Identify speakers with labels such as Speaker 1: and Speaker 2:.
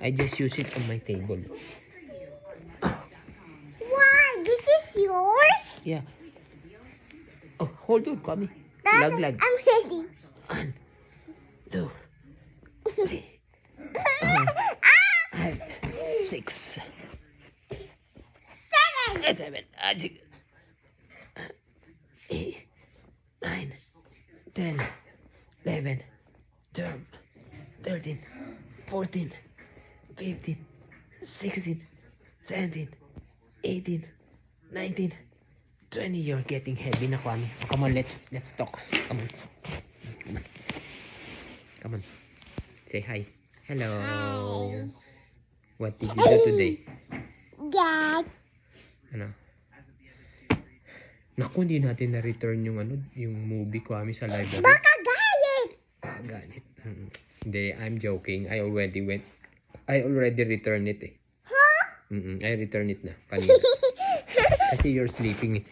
Speaker 1: I just use it on my table.
Speaker 2: Why? This is yours?
Speaker 1: Yeah. Oh, hold on, Kwame.
Speaker 2: Dad,
Speaker 1: Lag.
Speaker 2: I'm ready.
Speaker 1: 1, 2, 3, 5, 6, 7. 8, 9, 10, 11, 12, 13, 14, 15, 16, 17, 18, 19, 20. You're getting heavy na, Kwame. Oh, come on, let's talk. Come on. Come on. Say hi. Hello.
Speaker 2: Hi.
Speaker 1: What did you do today?
Speaker 2: Dad.
Speaker 1: Ano? Naku, hindi natin na-return yung movie, Kwame, sa library.
Speaker 2: Baka galit.
Speaker 1: Ganit. Hindi, I'm joking. I already returned it eh.
Speaker 2: Huh?
Speaker 1: I returned it na kanina. Kasi you're sleeping eh.